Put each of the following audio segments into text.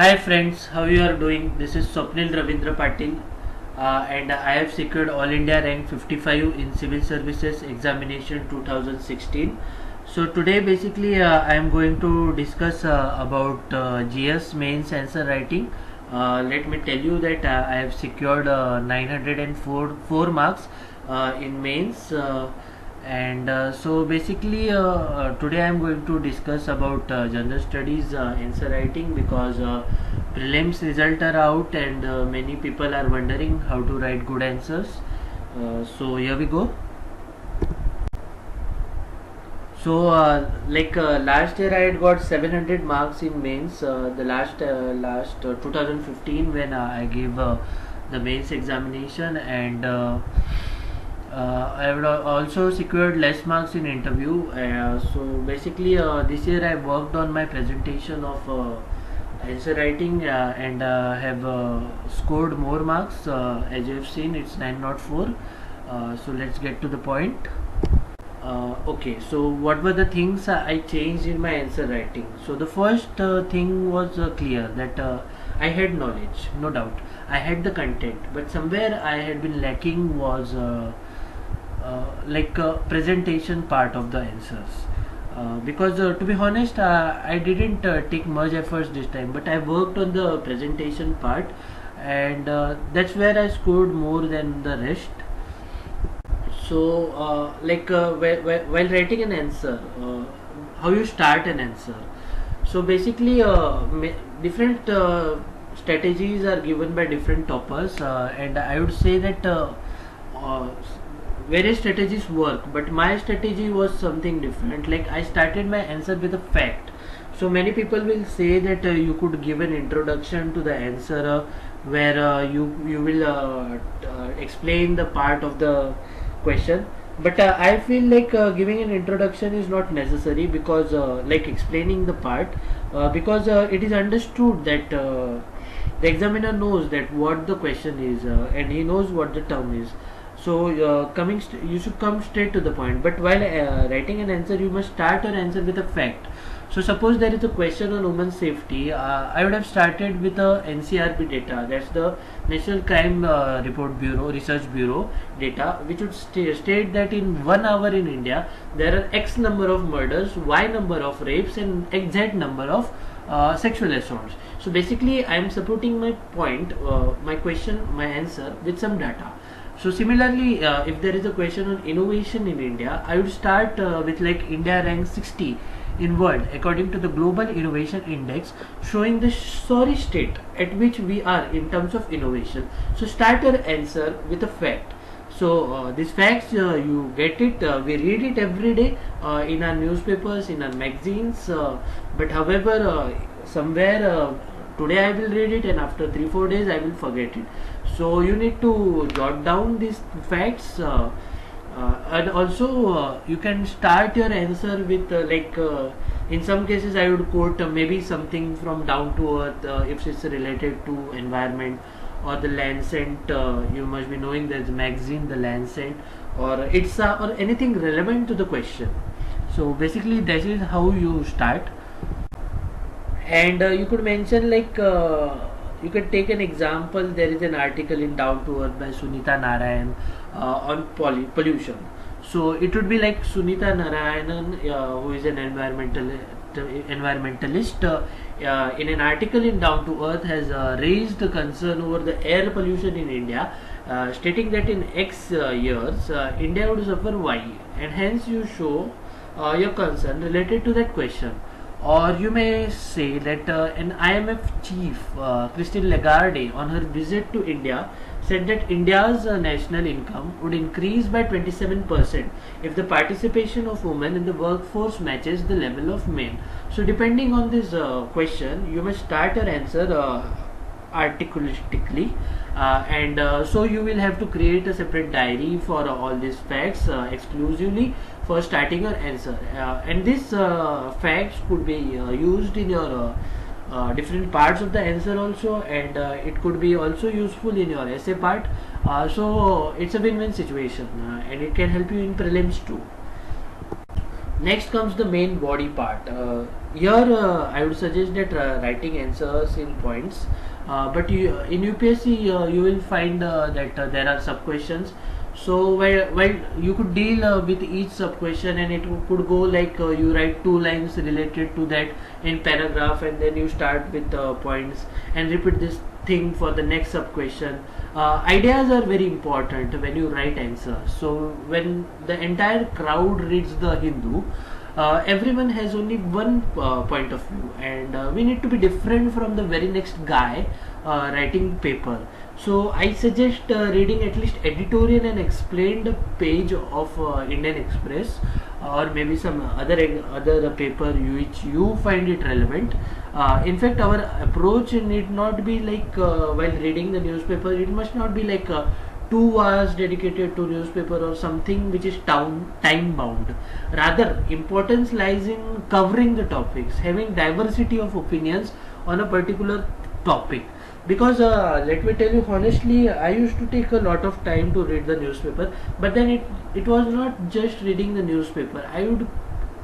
Hi friends, how you are doing? This is Swapnil Patil, and I have secured All India rank 55 in Civil Services Examination 2016. So today basically I am going to discuss about GS mains answer writing. Let me tell you that I have secured 904 marks in mains. So basically today I am going to discuss about general studies answer writing, because prelims result are out and many people are wondering how to write good answers. So here we go. So last year I had got 700 marks in mains. The last 2015 when I gave the mains examination, and I would also secured less marks in interview. So basically this year I worked on my presentation of answer writing and have scored more marks. As you have seen, it's 904. So let's get to the point. Okay, so what were the things I changed in my answer writing? So the first thing was clear that I had knowledge, no doubt. I had the content, but somewhere I had been lacking was presentation part of the answers. Because to be honest, I didn't take much efforts this time, but I worked on the presentation part, and that's where I scored more than the rest. So while writing an answer, how you start an answer. So basically different strategies are given by different toppers, and I would say that uh, various strategies work, but my strategy was something different. Like, I started my answer with a fact. So many people will say that you could give an introduction to the answer, where you will explain the part of the question, but I feel like giving an introduction is not necessary, because like explaining the part, because it is understood that the examiner knows that what the question is, and he knows what the term is. So you should come straight to the point. But while writing an answer, you must start your answer with a fact. So suppose there is a question on women's safety, I would have started with the NCRB data, that's the National Crime Report Bureau, Research Bureau data, which would state that in 1 hour in India there are X number of murders, Y number of rapes, and Z number of sexual assaults. So basically I am supporting my point, my question, my answer with some data. So similarly, if there is a question on innovation in India, I would start with like India ranks 60 in world according to the Global Innovation Index, showing the sorry state at which we are in terms of innovation. So start your answer with a fact. So these facts, you get it, we read it every day in our newspapers, in our magazines, but however somewhere today I will read it, and after 3-4 days I will forget it. So you need to jot down these facts, and also you can start your answer with in some cases I would quote maybe something from Down to Earth, if it's related to environment, or the Lancet. You must be knowing there's a magazine, the Lancet, or it's or anything relevant to the question. So basically that is how you start. And you could mention you can take an example. There is an article in Down to Earth by Sunita Narayan on pollution. So it would be like Sunita Narayanan, who is an environmentalist, in an article in Down to Earth has raised the concern over the air pollution in India, stating that in X years India would suffer Y, and hence you show your concern related to that question. Or you may say that an IMF chief, Christine Lagarde, on her visit to India, said that India's national income would increase by 27% if the participation of women in the workforce matches the level of men. So depending on this question, you must start your answer articulatically, and so you will have to create a separate diary for all these facts exclusively for starting your answer, and these facts could be used in your different parts of the answer also, and it could be also useful in your essay part. So it's a win-win situation, and it can help you in prelims too. Next comes the main body part. Here I would suggest that writing answers in points, but in UPSC you will find that there are sub questions. So while you could deal with each sub question, and it could go like you write 2 lines related to that in paragraph, and then you start with points and repeat this thing for the next sub question. Ideas are very important when you write answers. So when the entire crowd reads the Hindu, everyone has only one point of view, and we need to be different from the very next guy writing paper. So I suggest reading at least editorial and explained page of Indian Express, or maybe some other paper which you find it relevant. In fact, our approach need not be like while reading the newspaper, it must not be like 2 hours dedicated to newspaper or something which is time bound. Rather, importance lies in covering the topics, having diversity of opinions on a particular topic. Because let me tell you honestly, I used to take a lot of time to read the newspaper, but then it was not just reading the newspaper. I would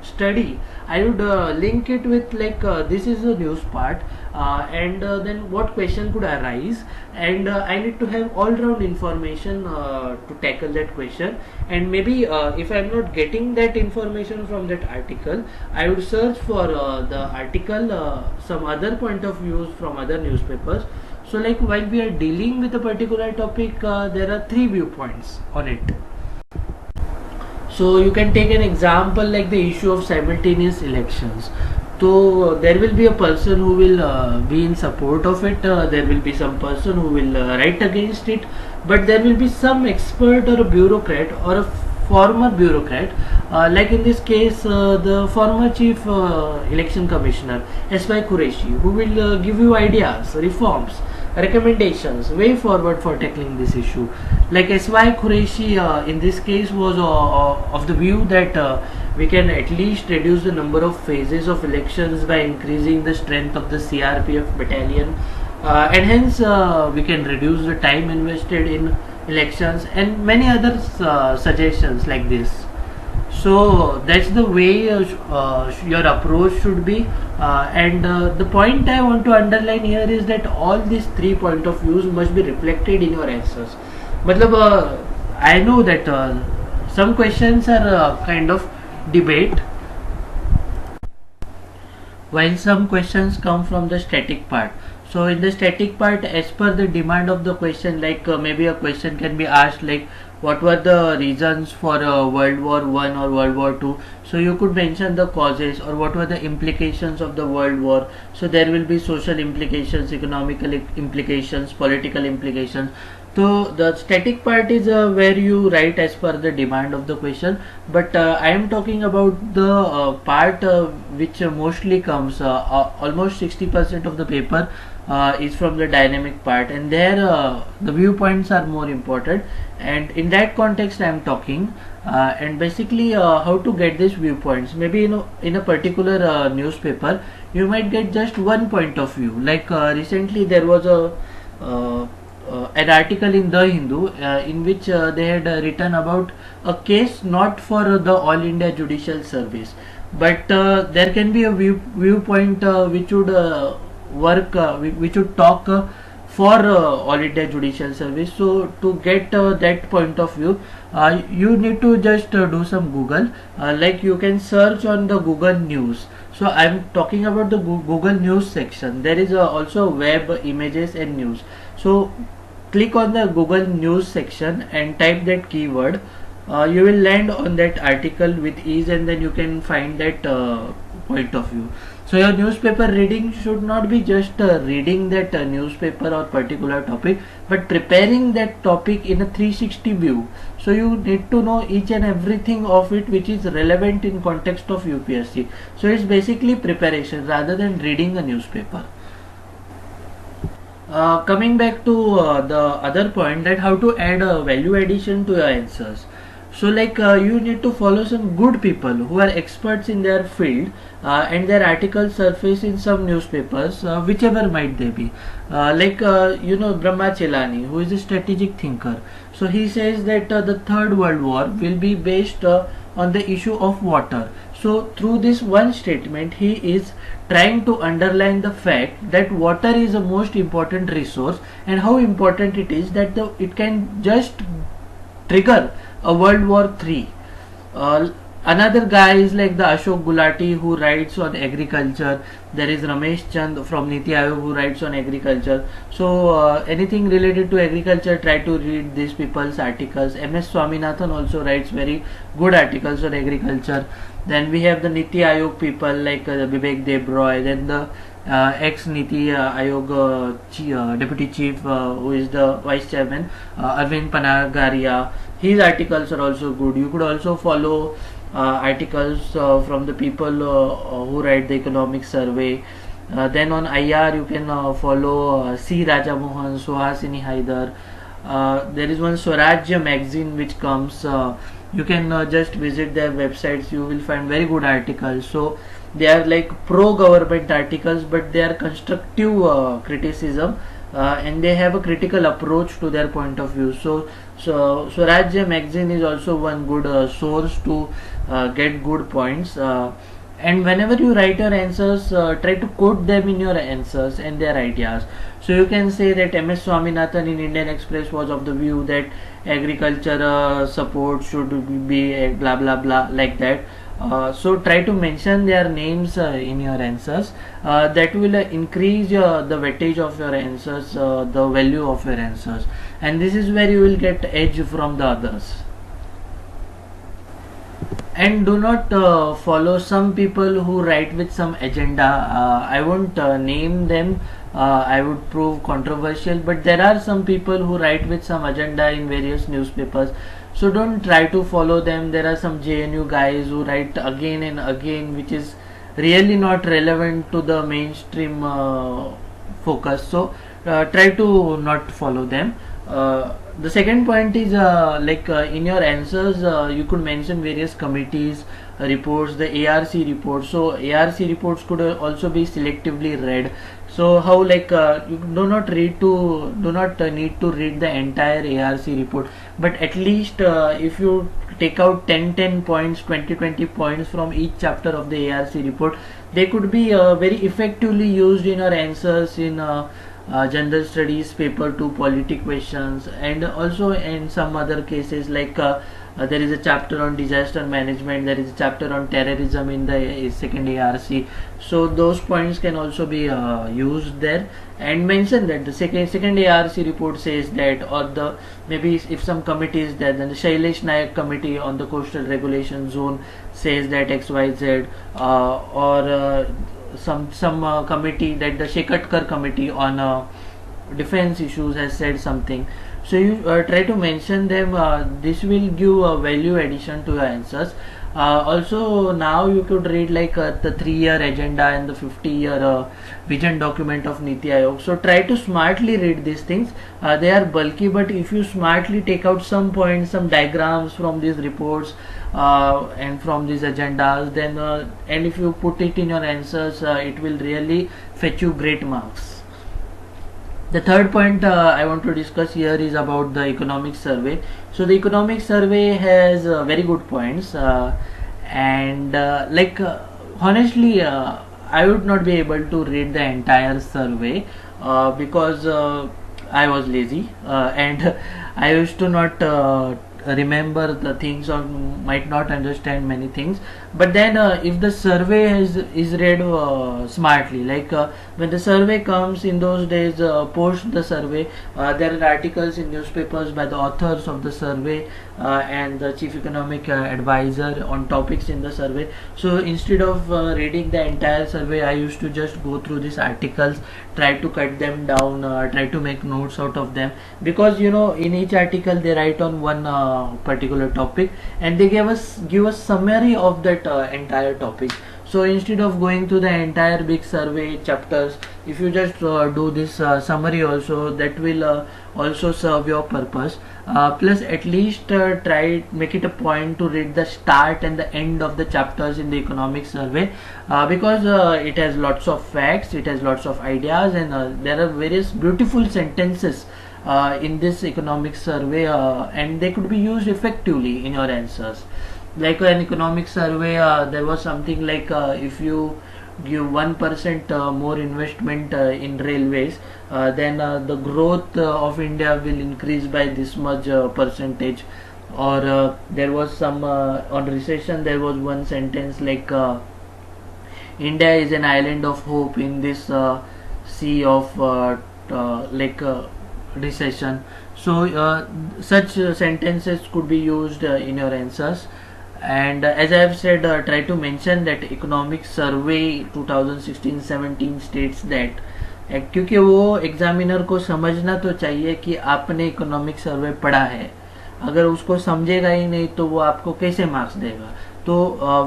study, I would link it with like this is the news part, and then what question could arise, and I need to have all round information to tackle that question. And maybe if I'm not getting that information from that article, I would search for the article, some other point of views from other newspapers. So like while we are dealing with a particular topic, there are 3 viewpoints on it. So you can take an example like the issue of simultaneous elections. So there will be a person who will be in support of it, there will be some person who will write against it, but there will be some expert or a bureaucrat or a former bureaucrat, like in this case the former chief election commissioner S.Y. Qureshi, who will give you ideas, reforms, recommendations, way forward for tackling this issue. Like S.Y. Qureshi in this case was of the view that we can at least reduce the number of phases of elections by increasing the strength of the CRPF battalion, and hence we can reduce the time invested in elections, and many other suggestions like this. So that's the way your approach should be, and the point I want to underline here is that all these 3 point of views must be reflected in your answers. Matlab, I know that some questions are kind of debate, while some questions come from the static part. So in the static part, as per the demand of the question, like maybe a question can be asked like what were the reasons for World War I or World War II. So you could mention the causes, or what were the implications of the World War. So there will be social implications, economical implications, political implications. So the static part is where you write as per the demand of the question, but I am talking about the part which mostly comes, almost 60% of the paper is from the dynamic part, and there the viewpoints are more important, and in that context I am talking, and basically how to get these viewpoints. Maybe in a particular newspaper you might get just one point of view. Like recently there was an article in The Hindu in which they had written about a case not for the All India Judicial Service, but there can be a viewpoint which would work, which would talk for All India Judicial Service. So to get that point of view, you need to just do some Google, like you can search on the Google News. So I am talking about the Google News section. There is also web, images and news. So click on the Google News section and type that keyword. You will land on that article with ease, and then you can find that point of view. So your newspaper reading should not be just reading that newspaper or particular topic, but preparing that topic in a 360 view. So you need to know each and everything of it which is relevant in context of UPSC. So it's basically preparation rather than reading a newspaper. Coming back to the other point, that how to add a value addition to your answers. So like you need to follow some good people who are experts in their field, and their articles surface in some newspapers, whichever might they be. Like Brahma Chelani, who is a strategic thinker. So he says that the Third World War will be based on the issue of water. So through this one statement, he is trying to underline the fact that water is the most important resource, and how important it is that it can just trigger a World War III. Another guy is like the Ashok Gulati, who writes on agriculture. There is Ramesh Chand from Niti Aayog, who writes on agriculture. So anything related to agriculture, try to read these people's articles. MS Swaminathan also writes very good articles on agriculture. Then we have the Niti Aayog people like Vivek Debroy, then the ex Niti Aayog deputy chief, who is the vice chairman, Arvind Panagaria. His articles are also good. You could also follow articles from the people who write the economic survey. Then on IR you can follow C. Rajamohan, Suhasini Haidar. There is one Swarajya magazine which comes. You can just visit their websites. You will find very good articles. So they are like pro-government articles, but they are constructive criticism, and they have a critical approach to their point of view. So Swarajya magazine is also one good source to get good points. And whenever you write your answers, try to quote them in your answers and their ideas. So you can say that MS Swaminathan in Indian Express was of the view that agriculture support should be blah blah blah, like that. So try to mention their names in your answers. That will increase the weightage of your answers, the value of your answers, and this is where you will get edge from the others. And do not follow some people who write with some agenda. I won't name them. I would prove controversial, but there are some people who write with some agenda in various newspapers. So don't try to follow them. There are some JNU guys who write again and again, which is really not relevant to the mainstream focus. So try to not follow them. The second point is in your answers you could mention various committees, reports, the ARC reports. So ARC reports could also be selectively read. So how you do not need to read the entire ARC report, but at least if you take out 10 points, 20 points from each chapter of the ARC report, they could be very effectively used in your answers in general studies paper 2 polity questions, and also in some other cases there is a chapter on disaster management, there is a chapter on terrorism in the second ARC. So those points can also be used there, and mention that the second ARC report says that, or the maybe if some committee is there, then the Shailesh Nayak committee on the coastal regulation zone says that XYZ, or some committee, that the Shekatkar committee on defense issues has said something. So you try to mention them. This will give a value addition to your answers. Also now you could read the 3-year agenda and the 50-year vision document of Niti Aayog. So try to smartly read these things. They are bulky, but if you smartly take out some points, some diagrams from these reports and from these agendas, then and if you put it in your answers, it will really fetch you great marks. The third point I want to discuss here is about the economic survey. So the economic survey has very good points, and honestly I would not be able to read the entire survey because I was lazy and I used to not remember the things, or might not understand many things. But then if the survey is read smartly, when the survey comes in those days, post the survey, there are articles in newspapers by the authors of the survey and the chief economic advisor on topics in the survey. So instead of reading the entire survey, I used to just go through these articles, try to cut them down, try to make notes out of them, because in each article they write on one particular topic, and they give us summary of that entire topic. So instead of going to the entire big survey chapters, if you just do this summary also, that will also serve your purpose. Plus at least make it a point to read the start and the end of the chapters in the economic survey, because it has lots of facts, it has lots of ideas, and there are various beautiful sentences in this economic survey, and they could be used effectively in your answers. like an economic survey, there was something like if you give 1% more investment in railways, then the growth of India will increase by this much percentage. Or there was some on recession, there was one sentence like India is an island of hope in this sea of recession. So such sentences could be used in your answers. And as I have said, try to mention that economic survey 2016-17 states that, क्योंकि वो examiner को समझना तो चाहिए कि आपने economic survey पढ़ा है. अगर उसको समझेगा ही नहीं तो वो आपको कैसे मार्क्स देगा. तो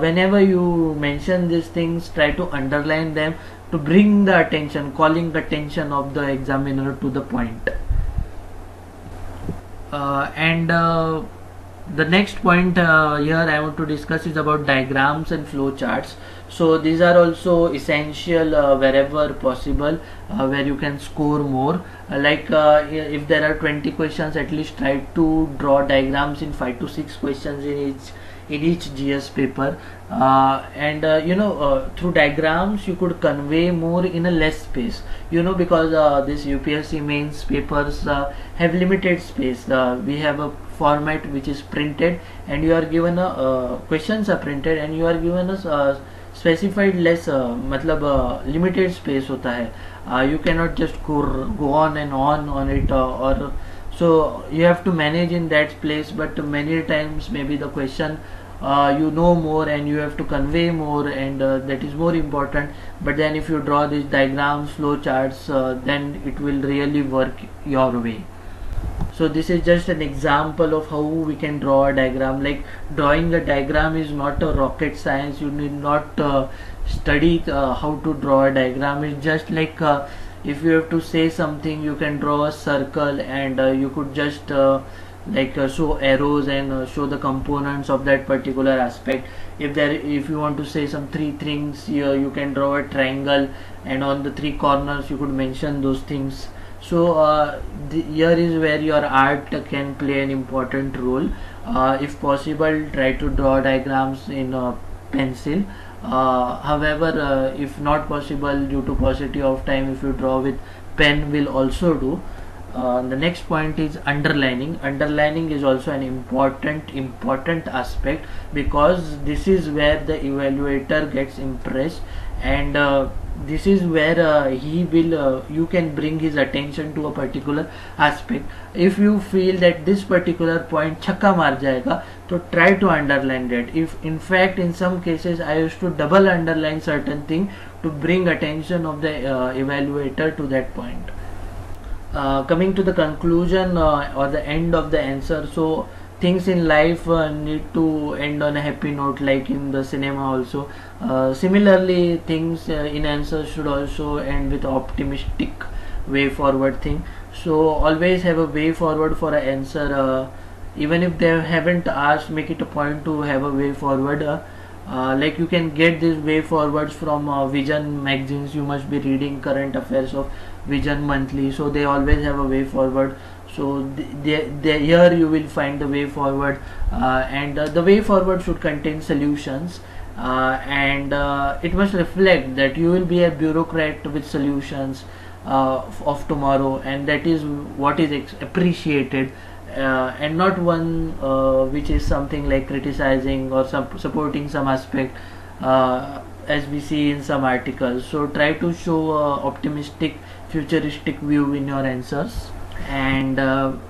whenever you mention these things, try to underline them to bring the attention, calling attention of the examiner to the point. And the next point here I want to discuss is about diagrams and flow charts. So these are also essential wherever possible, where you can score more. If there are 20 questions, at least try to draw diagrams in 5 to 6 questions in each GS paper. Through diagrams you could convey more in a less space, because this UPSC mains papers have limited space. We have a format which is printed, and you are given questions are printed, and you are given a specified less limited space hota hai. You cannot just go on and on it, or so you have to manage in that place. But many times maybe the question you know more and you have to convey more, and that is more important. But then if you draw these diagrams, flow charts, then it will really work your way. So this is just an example of how we can draw a diagram. Like, drawing a diagram is not a rocket science. You need not study how to draw a diagram. It's just like if you have to say something, you can draw a circle, and you could just show arrows and show the components of that particular aspect. If you want to say some 3 things here, you can draw a triangle, and on the 3 corners you could mention those things. So here is where your art can play an important role. If possible, try to draw diagrams in pencil. However, if not possible due to paucity of time, if you draw with pen will also do. The next point is underlining. Underlining is also an important aspect, because this is where the evaluator gets impressed, and this is where you can bring his attention to a particular aspect. If you feel that this particular point chakka maar jayega, so try to underline that. If in fact in some cases I used to double underline certain thing to bring attention of the evaluator to that point. Coming to the conclusion or the end of the answer, so things in life need to end on a happy note, like in the cinema also. Similarly, things in answers should also end with optimistic way forward thing. So always have a way forward for an answer. Even if they haven't asked, make it a point to have a way forward. Like you can get these way forwards from Vision magazines. You must be reading current affairs of Vision monthly, so they always have a way forward. So here you will find the way forward, and the way forward should contain solutions, and it must reflect that you will be a bureaucrat with solutions of tomorrow, and that is what is appreciated, and not one which is something like criticizing or supporting some aspect, as we see in some articles. So try to show optimistic, futuristic view in your answers. And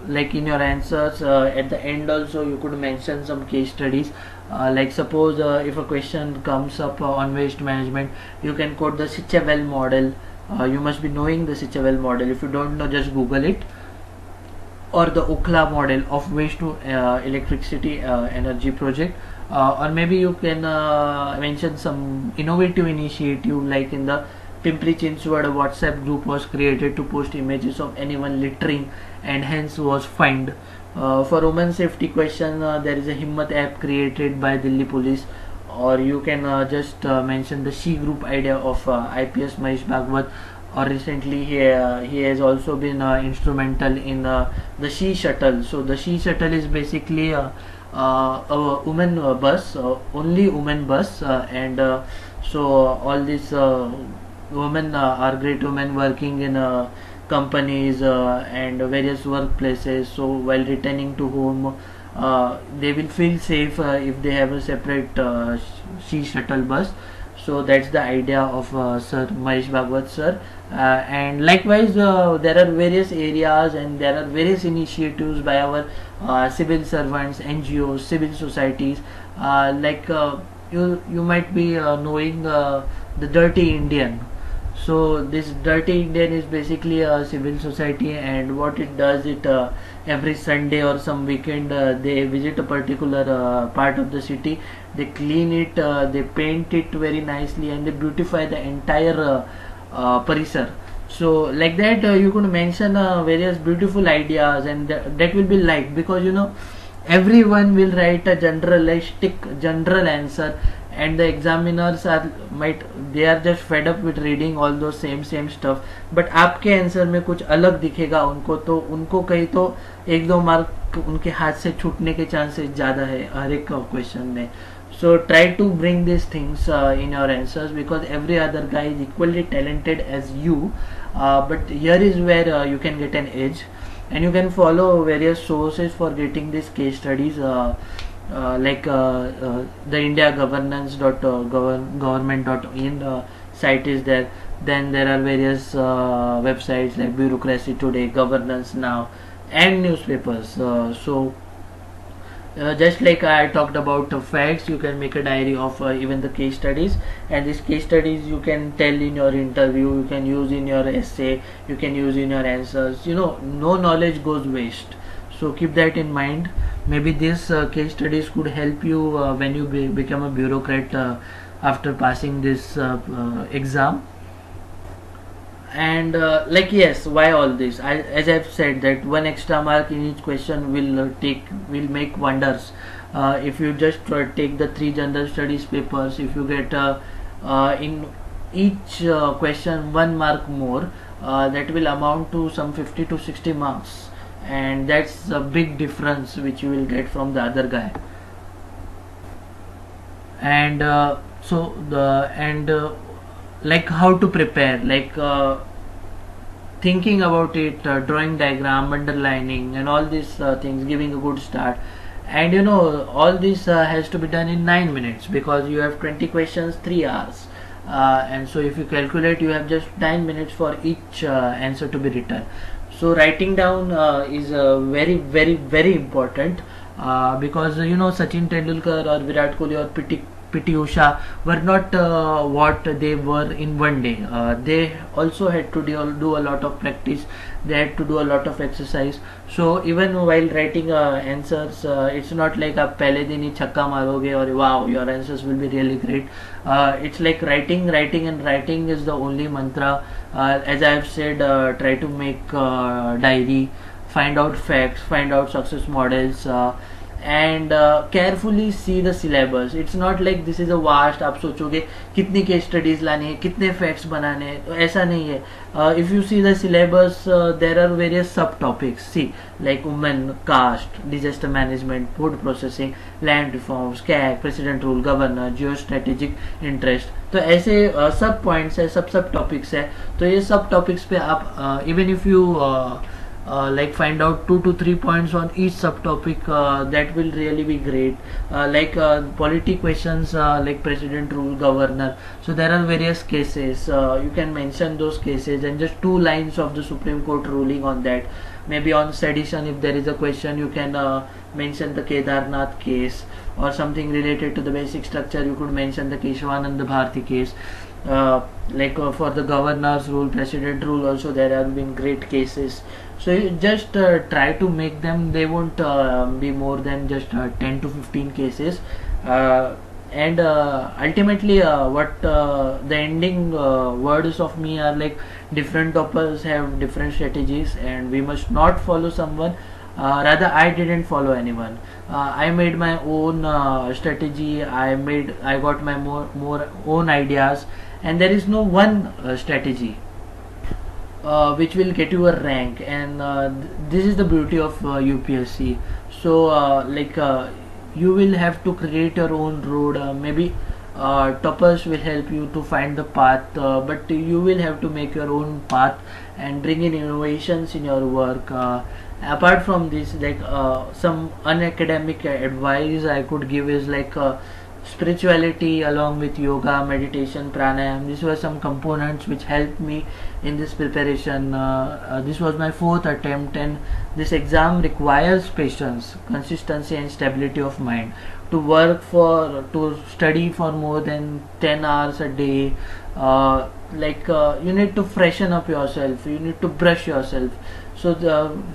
like in your answers, at the end also you could mention some case studies. Like suppose if a question comes up on waste management, you can quote the Sitchewell model. You must be knowing the Sitchewell model. If you don't know, just Google it. Or the Okhla model of waste to electricity energy project. Or maybe you can mention some innovative initiative, like in the Pimpri Chinchwad, a WhatsApp group was created to post images of anyone littering, and hence was fined. For women safety question, there is a Himmat app created by Delhi police. Or you can just mention the She group idea of IPS Mahesh Bhagwat. Or recently he has also been instrumental in the She shuttle. So the She shuttle is basically a women bus, only women bus, and so all these women are great women working in companies and various workplaces. So while returning to home, they will feel safe if they have a separate sea shuttle bus. So that's the idea of Sir Mahesh Bhagwat sir. And likewise, there are various areas and there are various initiatives by our civil servants, NGOs, civil societies. You might be knowing the Dirty Indian. So this Dirty Indian is basically a civil society, and what it does, it every Sunday or some weekend they visit a particular part of the city. They clean it, they paint it very nicely, and they beautify the entire parisar. So like that, you could mention various beautiful ideas, and that will be liked, because everyone will write a general answer, and the examiners they are just fed up with reading all those same stuff. But आपके answer में कुछ अलग दिखेगा उनको, तो उनको कहीं तो 1-2 मार्क उनके हाथ से छूटने के चांसेस ज़्यादा है हर एक क्वेश्चन में. So try to bring these things in your answers, because every other guy is equally talented as you, but here is where you can get an edge, and you can follow various sources for getting these case studies, the India government.in site is there. Then there are various websites like Bureaucracy Today, Governance Now, and newspapers. Just like I talked about facts, you can make a diary of even the case studies, and these case studies you can tell in your interview, you can use in your essay, you can use in your answers. No knowledge goes waste. So keep that in mind. Maybe these case studies could help you when you become a bureaucrat after passing this exam. And yes, why all this? As I've said, that 1 extra mark in each question will make wonders. If you just take the 3 general studies papers, if you get in each question 1 mark more, that will amount to some 50 to 60 marks, and that's a big difference which you will get from the other guy. And like how to prepare, thinking about it, drawing diagram, underlining, and all these things, giving a good start. And all this has to be done in 9 minutes, because you have 20 questions, 3 hours, and so if you calculate, you have just 9 minutes for each answer to be written. So writing down is very very very important, because Sachin Tendulkar or Virat Kohli or PT Usha were not what they were in one day. They also had to do a lot of practice. They had to do a lot of exercise. So even while writing answers, it's not like आप पहले दिन ही छक्का मारोगे और wow, your answers will be really great. It's like writing, and writing is the only mantra. As I have said, try to make diary, find out facts, find out success models, and carefully see the syllabus. It's not like this is a vast, आप सोचोगे कितनी case studies लानी है, कितने facts बनाने हैं, तो ऐसा नहीं है. If you see the syllabus, there are various subtopics. See, like women, caste, disaster management, food processing, land reforms, CAG, president rule, governor, geostrategic interest. तो ऐसे सब पॉइंट्स है, सब टॉपिक्स है. तो ये सब टॉपिक्स पे आप even if you find out 2 to 3 points on each subtopic, that will really be great. Polity questions, like president rule, governor, so there are various cases. You can mention those cases and just 2 lines of the Supreme Court ruling on that. Maybe on sedition, if there is a question, you can mention the Kedarnath case, or something related to the basic structure, you could mention the Keshavananda Bharati case. For the governor's rule, president rule, also there have been great cases. So you just try to make them. They won't be more than just 10 to 15 cases. And ultimately, what the ending words of me are like, different toppers have different strategies, and we must not follow someone. Rather, I didn't follow anyone. I made my own strategy. I got my more own ideas, and there is no one strategy which will get you a rank. And this is the beauty of UPSC. So you will have to create your own road. Maybe toppers will help you to find the path, but you will have to make your own path and bring in innovations in your work. Apart from this, like some unacademic advice I could give is like spirituality along with yoga, meditation, pranayam. These were some components which helped me in this preparation. This was my fourth attempt, and this exam requires patience, consistency, and stability of mind. To study for more than 10 hours a day, you need to freshen up yourself, you need to brush yourself. So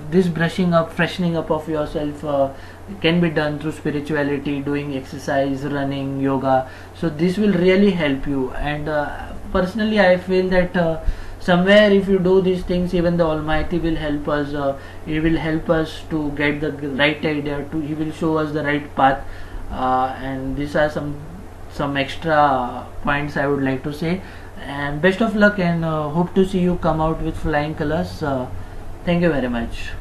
this brushing up, freshening up of yourself can be done through spirituality, doing exercise, running, yoga. So this will really help you. And personally I feel that somewhere if you do these things, even the Almighty will help us. He will help us to get the right idea, he will show us the right path. And these are some extra points I would like to say. And best of luck, and hope to see you come out with flying colors. Thank you very much.